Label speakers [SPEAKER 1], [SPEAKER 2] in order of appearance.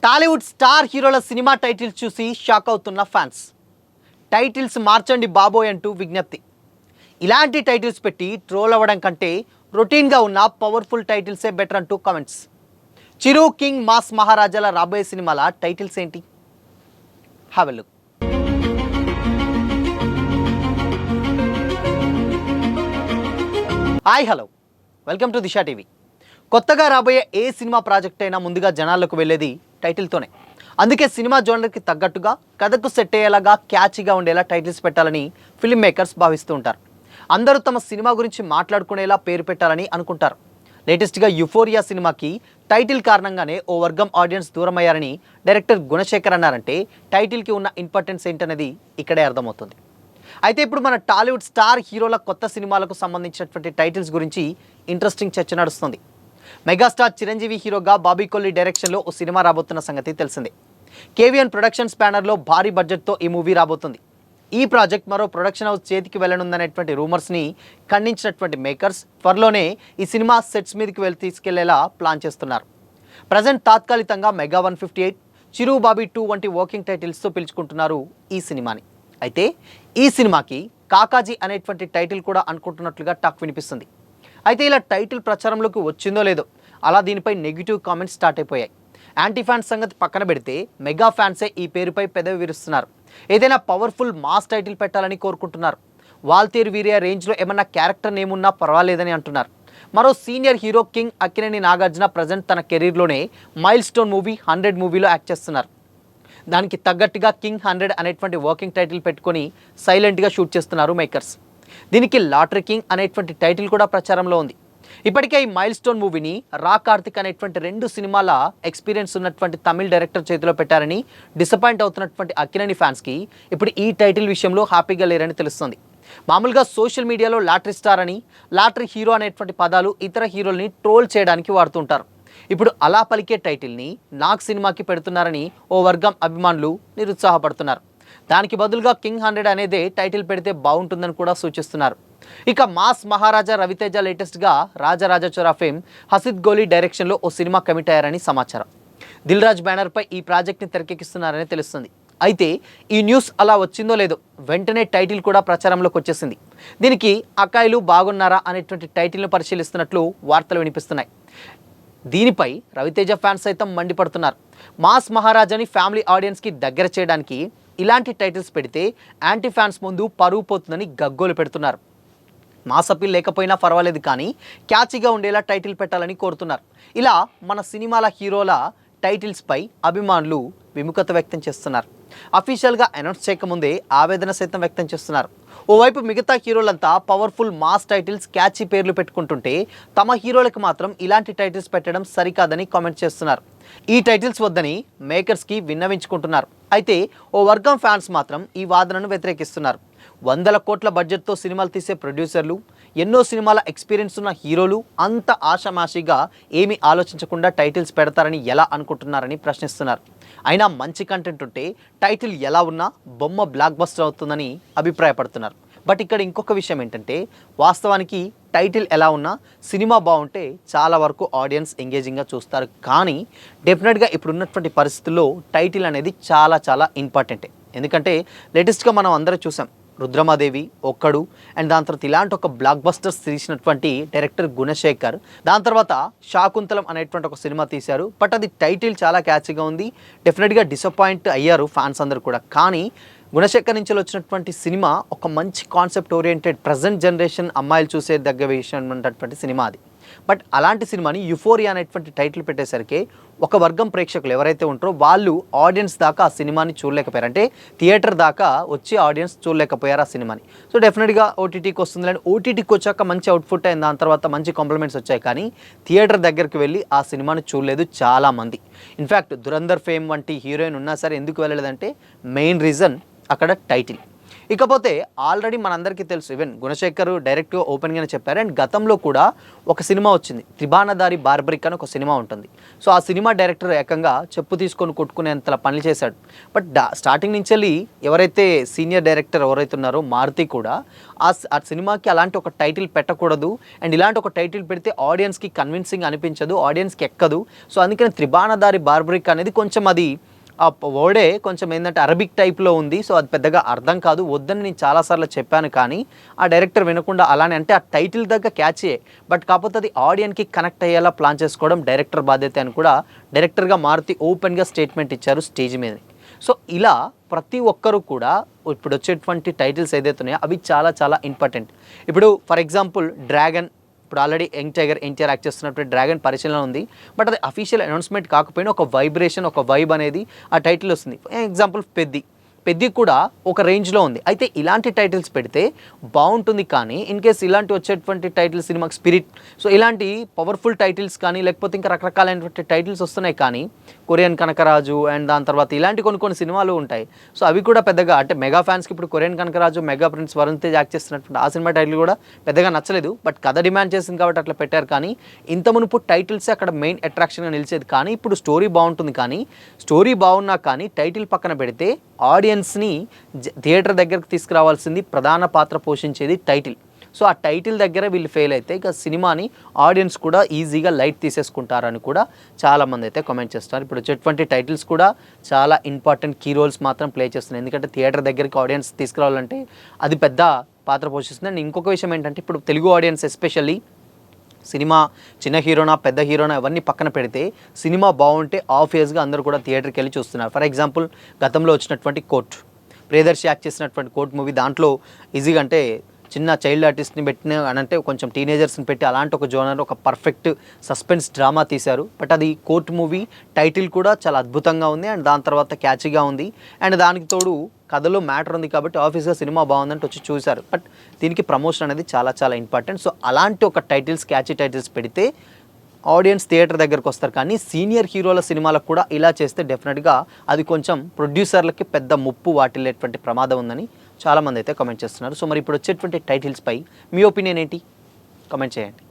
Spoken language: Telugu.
[SPEAKER 1] టాలీవుడ్ స్టార్ హీరోల సినిమా టైటిల్స్ చూసి షాక్ అవుతున్న ఫ్యాన్స్. టైటిల్స్ మార్చండి బాబోయ్ అంటూ విజ్ఞప్తి. ఇలాంటి టైటిల్స్ పెట్టి ట్రోల్ అవ్వడం కంటే రొటీన్గా ఉన్న పవర్ఫుల్ టైటిల్సే బెటర్ అంటూ కామెంట్స్. చిరు, కింగ్, మాస్ మహారాజాల రాబోయే సినిమాల టైటిల్స్ ఏంటి? Have a look. Hi, hello, welcome to Disha TV. కొత్తగా రాబోయే ఏ సినిమా ప్రాజెక్ట్ అయినా ముందుగా జనాల్లోకి వెళ్ళేది టైటిల్తోనే. అందుకే సినిమా జోనర్కి తగ్గట్టుగా, కథకు సెట్ అయ్యేలాగా, క్యాచీగా ఉండేలా టైటిల్స్ పెట్టాలని ఫిల్మ్ మేకర్స్ భావిస్తూ ఉంటారు. అందరూ తమ సినిమా గురించి మాట్లాడుకునేలా పేరు పెట్టాలని అనుకుంటారు. లేటెస్ట్గా యుఫోరియా సినిమాకి టైటిల్ కారణంగానే ఓ వర్గం ఆడియన్స్ దూరం అయ్యారని డైరెక్టర్ గుణశేఖర్ అన్నారంటే టైటిల్కి ఉన్న ఇంపార్టెన్స్ ఏంటనేది ఇక్కడే అర్థమవుతుంది. అయితే ఇప్పుడు మన టాలీవుడ్ స్టార్ హీరోల కొత్త సినిమాలకు సంబంధించినటువంటి టైటిల్స్ గురించి ఇంట్రెస్టింగ్ చర్చ నడుస్తుంది. మెగాస్టార్ చిరంజీవి హీరోగా బాబీ కొల్లి డైరెక్షన్లో ఓ సినిమా రాబోతున్న సంగతి తెలిసిందే. కేవీఎన్ ప్రొడక్షన్స్ బ్యానర్లో భారీ బడ్జెట్తో ఈ మూవీ రాబోతుంది. ఈ ప్రాజెక్ట్ మరో ప్రొడక్షన్ హౌస్ చేతికి వెళ్ళనుందనేటువంటి రూమర్స్ని ఖండించినటువంటి మేకర్స్ త్వరలోనే ఈ సినిమా సెట్స్ మీదకి తీసుకెళ్లేలా ప్లాన్ చేస్తున్నారు. ప్రజెంట్ తాత్కాలికంగా మెగా 158, చిరు, బాబీ 2 వంటి వర్కింగ్ టైటిల్స్తో పిలుచుకుంటున్నారు ఈ సినిమాని. అయితే ఈ సినిమాకి కాకాజీ అనేటువంటి టైటిల్ కూడా అనుకుంటున్నట్లుగా టాక్ వినిపిస్తుంది. అయితే ఇలా టైటిల్ ప్రచారంలోకి వచ్చిందో లేదో అలా దీనిపై నెగిటివ్ కామెంట్స్ స్టార్ట్ అయిపోయాయి. యాంటీ ఫ్యాన్స్ సంగతి పక్కన పెడితే మెగా ఫ్యాన్సే ఈ పేరుపై పెదవి విరుస్తున్నారు. ఏదైనా పవర్ఫుల్ మాస్ టైటిల్ పెట్టాలని కోరుకుంటున్నారు. వాల్తేరు వీరియా రేంజ్లో ఏమన్నా క్యారెక్టర్ నేమ్ ఉన్నా పర్వాలేదని అంటున్నారు. మరో senior hero king Akkineni Nagarjuna present తన కెరీర్లోనే మైల్ స్టోన్ మూవీ 100 మూవీలో యాక్ట్ చేస్తున్నారు. దానికి తగ్గట్టుగా కింగ్ 100 అనేటువంటి వర్కింగ్ టైటిల్ పెట్టుకొని సైలెంట్గా షూట్ చేస్తున్నారు మేకర్స్. దీనికి లాటరీ కింగ్ అనేటువంటి టైటిల్ కూడా ప్రచారంలో ఉంది. ఇప్పటికే ఈ మైల్ స్టోన్ మూవీని రా కార్తిక్ అనేటువంటి 2 సినిమాల ఎక్స్పీరియన్స్ ఉన్నటువంటి తమిళ డైరెక్టర్ చేతిలో పెట్టారని డిసప్పాయింట్ అవుతున్నటువంటి అక్కినేని ఫ్యాన్స్కి ఇప్పుడు ఈ టైటిల్ విషయంలో హ్యాపీగా లేరని తెలుస్తుంది. మామూలుగా సోషల్ మీడియాలో లాటరీ స్టార్ అని, లాటరీ హీరో అనేటువంటి పదాలు ఇతర హీరోల్ని ట్రోల్ చేయడానికి వాడుతుంటారు. ఇప్పుడు అలా పలికే టైటిల్ని నాగ్ సినిమాకి పెడుతున్నారని ఓ వర్గం అభిమానులు నిరుత్సాహపడుతున్నారు. దానికి బదులుగా కింగ్ 100 అనేదే టైటిల్ పెడితే బాగుంటుందని కూడా సూచిస్తున్నారు. ఇక మాస్ మహారాజా రవితేజ లేటెస్ట్గా రాజరాజ చోరా ఫేమ్ హసిద్ గోలీ డైరెక్షన్లో ఓ సినిమా కమిట్ అయ్యారని సమాచారం. దిల్ రాజ్ బ్యానర్పై ఈ ప్రాజెక్ట్ని తెరకెక్కిస్తున్నారని తెలుస్తుంది. అయితే ఈ న్యూస్ అలా వచ్చిందో లేదో వెంటనే టైటిల్ కూడా ప్రచారంలోకి వచ్చేసింది. దీనికి అకాయిలు బాగున్నారా అనేటువంటి టైటిల్ను పరిశీలిస్తున్నట్లు వార్తలు వినిపిస్తున్నాయి. దీనిపై రవితేజ ఫ్యాన్స్ సైతం మండిపడుతున్నారు. మాస్ మహారాజాని ఫ్యామిలీ ఆడియన్స్కి దగ్గర చేయడానికి ఇలాంటి టైటిల్స్ పెడితే యాంటీ ఫ్యాన్స్ ముందు పరువు పోతుందని గగ్గోలు పెడుతున్నారు. మాస్ అప్పీల్ లేకపోయినా పర్వాలేదు, కానీ క్యాచీగా ఉండేలా టైటిల్ పెట్టాలని కోరుతున్నారు. ఇలా మన సినిమాల హీరోల టైటిల్స్పై అభిమానులు విముఖత వ్యక్తం చేస్తున్నారు. అఫీషియల్గా అనౌన్స్ చేయకముందే ఆవేదన సైతం వ్యక్తం చేస్తున్నారు. ఓవైపు మిగతా హీరోలంతా పవర్ఫుల్ మాస్ టైటిల్స్, క్యాచీ పేర్లు పెట్టుకుంటుంటే తమ హీరోలకు మాత్రం ఇలాంటి టైటిల్స్ పెట్టడం సరికాదని కామెంట్ చేస్తున్నారు. ఈ టైటిల్స్ వద్దని మేకర్స్కి విన్నవించుకుంటున్నారు. అయితే ఓ వర్గం ఫ్యాన్స్ మాత్రం ఈ వాదనను వ్యతిరేకిస్తున్నారు. 100 కోట్ల బడ్జెట్తో సినిమాలు తీసే ప్రొడ్యూసర్లు, ఎన్నో సినిమాల ఎక్స్పీరియన్స్ ఉన్న హీరోలు అంత ఆషామాషిగా ఏమీ ఆలోచించకుండా టైటిల్స్ పెడతారని ఎలా అనుకుంటున్నారని ప్రశ్నిస్తున్నారు. అయినా మంచి కంటెంట్ ఉంటే టైటిల్ ఎలా ఉన్నా బొమ్మ బ్లాక్ బస్టర్ అవుతుందని అభిప్రాయపడుతున్నారు. బట్ ఇక్కడ ఇంకొక విషయం ఏంటంటే, వాస్తవానికి టైటిల్ ఎలా ఉన్నా సినిమా బాగుంటే చాలా వరకు ఆడియన్స్ ఎంగేజింగ్గా చూస్తారు. కానీ డెఫినెట్గా ఇప్పుడున్నటువంటి పరిస్థితుల్లో టైటిల్ అనేది చాలా చాలా ఇంపార్టెంటే. ఎందుకంటే లేటెస్ట్గా మనం అందరూ చూసాం, రుద్రమాదేవి, ఒక్కడు, అండ్ దాని తర్వాత ఇలాంటి ఒక బ్లాక్ బస్టర్స్ తీసినటువంటి డైరెక్టర్ గుణశేఖర్. దాని తర్వాత శాకుంతలం అనేటువంటి ఒక సినిమా తీశారు. బట్ అది టైటిల్ చాలా క్యాచీగా ఉంది. డెఫినెట్గా డిసప్పాయింట్ అయ్యారు ఫ్యాన్స్ అందరూ కూడా. కానీ గుణశేఖర్ నుంచి వచ్చినటువంటి సినిమా ఒక మంచి కాన్సెప్ట్ ఓరియంటెడ్, ప్రజెంట్ జనరేషన్ అమ్మాయిలు చూసే దగ్గర విషయం ఉన్నటువంటి సినిమా అది. బట్ అలాంటి సినిమాని యుఫోరియా అనేటువంటి టైటిల్ పెట్టేసరికి ఒక వర్గం ప్రేక్షకులు ఎవరైతే ఉంటారో వాళ్ళు ఆడియన్స్ దాకా ఆ సినిమాని చూడలేకపోయారు. అంటే థియేటర్ దాకా వచ్చి ఆడియన్స్ చూడలేకపోయారు ఆ సినిమాని. సో డెఫినెట్గా ఓటీటీకి వస్తుంది. అండ్ ఓటీటీకి వచ్చాక మంచి అవుట్పుట్ అయింది, దాని తర్వాత మంచి కాంప్లిమెంట్స్ వచ్చాయి. కానీ థియేటర్ దగ్గరికి వెళ్ళి ఆ సినిమాని చూడలేదు చాలామంది. ఇన్ఫ్యాక్ట్ దురంధర్ ఫేమ్ వంటి హీరోయిన్ ఉన్నా సరే ఎందుకు వెళ్ళలేదంటే మెయిన్ రీజన్ అక్కడ టైటిల్. ఇకపోతే ఆల్రెడీ మనందరికీ తెలుసు, ఈవెన్ గుణశేఖర్ డైరెక్ట్గా ఓపెన్గానే చెప్పారు. అండ్ గతంలో కూడా ఒక సినిమా వచ్చింది, త్రిబాణదారి బార్బరిక్ అని ఒక సినిమా ఉంటుంది. సో ఆ సినిమా డైరెక్టర్ ఏకంగా చెప్పు తీసుకొని కొట్టుకునేంత పనులు చేశాడు. బట్ స్టార్టింగ్ నుంచి వెళ్ళి ఎవరైతే సీనియర్ డైరెక్టర్ ఎవరైతే ఉన్నారో మారుతి కూడా ఆ సినిమాకి అలాంటి ఒక టైటిల్ పెట్టకూడదు, అండ్ ఇలాంటి ఒక టైటిల్ పెడితే ఆడియన్స్కి కన్విన్సింగ్ అనిపించదు, ఆడియన్స్కి ఎక్కదు. సో అందుకని త్రిబాణదారి బార్బరిక్ అనేది కొంచెం అది ఆ వర్డే కొంచెం ఏంటంటే అరబిక్ టైప్లో ఉంది. సో అది పెద్దగా అర్థం కాదు, వద్దని నేను చాలాసార్లు చెప్పాను. కానీ ఆ డైరెక్టర్ వినకుండా అలానే, అంటే ఆ టైటిల్ దగ్గర క్యాచే, బట్ కాకపోతే అది ఆడియన్కి కనెక్ట్ అయ్యేలా ప్లాన్ చేసుకోవడం డైరెక్టర్ బాధ్యత అని కూడా డైరెక్టర్గా మారుతి ఓపెన్గా స్టేట్మెంట్ ఇచ్చారు స్టేజ్ మీద. సో ఇలా ప్రతి ఒక్కరూ కూడా ఇప్పుడు వచ్చేటువంటి టైటిల్స్ ఏదైతే ఉన్నాయో అవి చాలా చాలా ఇంపార్టెంట్. ఇప్పుడు ఫర్ ఎగ్జాంపుల్ డ్రాగన్, ఇప్పుడు already young tiger NTR act చేస్తున్నటువంటి డ్రాగన్ పరిశీలన ఉంది. బట్ అది అఫీషియల్ అనౌన్స్మెంట్ కాకపోయినా ఒక వైబ్రేషన్, ఒక వైబ్ అనేది ఆ టైటిల్ వస్తుంది. ఎగ్జాంపుల్ పెద్ది కూడా ఒక రేంజ్లో ఉంది. అయితే ఇలాంటి టైటిల్స్ పెడితే బాగుంటుంది. కానీ ఇన్ కేస్ ఇలాంటి వచ్చేటువంటి టైటిల్స్ సినిమాకి స్పిరిట్, సో ఇలాంటి పవర్ఫుల్ టైటిల్స్ కానీ లేకపోతే ఇంకా రకరకాలైనటువంటి టైటిల్స్ వస్తున్నాయి. కానీ కొరియన్ కనకరాజు అండ్ దాని తర్వాత ఇలాంటి కొన్ని సినిమాలు ఉంటాయి. సో అవి కూడా పెద్దగా, అంటే మెగా ఫ్యాన్స్కి ఇప్పుడు Korean Kanakaraju, mega prince Varun Tej act చేస్తున్నటువంటి ఆ సినిమా టైటిల్ కూడా పెద్దగా నచ్చలేదు. బట్ కథ డిమాండ్ చేసింది కాబట్టి అట్లా పెట్టారు. కానీ ఇంత మునుపు టైటిల్స్ అక్కడ మెయిన్ అట్రాక్షన్గా నిలిచేది. కానీ ఇప్పుడు స్టోరీ బాగుంటుంది. కానీ స్టోరీ బాగున్నా కానీ టైటిల్ పక్కన పెడితే ఆడియన్స్ని థియేటర్ దగ్గరకు తీసుకురావాల్సింది, ప్రధాన పాత్ర పోషించేది టైటిల్. సో ఆ టైటిల్ దగ్గర వీళ్ళు ఫెయిల్ అయితే ఇక సినిమాని ఆడియన్స్ కూడా ఈజీగా లైట్ తీసేసుకుంటారని కూడా చాలామంది అయితే కామెంట్ చేస్తారు. ఇప్పుడు వచ్చేటువంటి టైటిల్స్ కూడా చాలా ఇంపార్టెంట్ కీ రోల్స్ మాత్రం ప్లే చేస్తున్నాయి. ఎందుకంటే థియేటర్ దగ్గరికి ఆడియన్స్ తీసుకురావాలంటే అది పెద్ద పాత్ర పోషిస్తుంది. అండ్ ఇంకొక విషయం ఏంటంటే ఇప్పుడు తెలుగు ఆడియన్స్ ఎస్పెషల్లీ సినిమా చిన్న హీరోనా పెద్ద హీరోనా అవన్నీ పక్కన పెడితే సినిమా బాగుంటే ఆబ్వియస్గా అందరూ కూడా థియేటర్కి వెళ్ళి చూస్తున్నారు. ఫర్ ఎగ్జాంపుల్ గతంలో వచ్చినటువంటి కోర్ట్, ప్రియదర్శి యాక్ట్ చేసినటువంటి కోర్ట్ మూవీ, దాంట్లో ఈజీగా అంటే చిన్న చైల్డ్ ఆర్టిస్ట్ని పెట్టిన అంటే కొంచెం టీనేజర్స్ని పెట్టి అలాంటి ఒక జోనర్ ఒక పర్ఫెక్ట్ సస్పెన్స్ డ్రామా తీశారు. బట్ అది కోర్ట్ మూవీ, టైటిల్ కూడా చాలా అద్భుతంగా ఉంది అండ్ దాని తర్వాత క్యాచీగా ఉంది. అండ్ దానికి తోడు కథలో మ్యాటర్ ఉంది కాబట్టి ఆఫీస్గా సినిమా బాగుందంటే వచ్చి చూశారు. బట్ దీనికి ప్రమోషన్ అనేది చాలా చాలా ఇంపార్టెంట్. సో అలాంటి ఒక టైటిల్స్, క్యాచీ టైటిల్స్ పెడితే ఆడియన్స్ థియేటర్ దగ్గరకు వస్తారు. కానీ సీనియర్ హీరోల సినిమాలకు కూడా ఇలా చేస్తే డెఫినెట్గా అది కొంచెం ప్రొడ్యూసర్లకి పెద్ద ముప్పు వాటిల్లేటువంటి ప్రమాదం ఉందని చాలామంది అయితే కామెంట్ చేస్తున్నారు. సో మరి ఇప్పుడు వచ్చేటువంటి టైటిల్స్పై మీ ఒపీనియన్ ఏంటి? కామెంట్ చేయండి.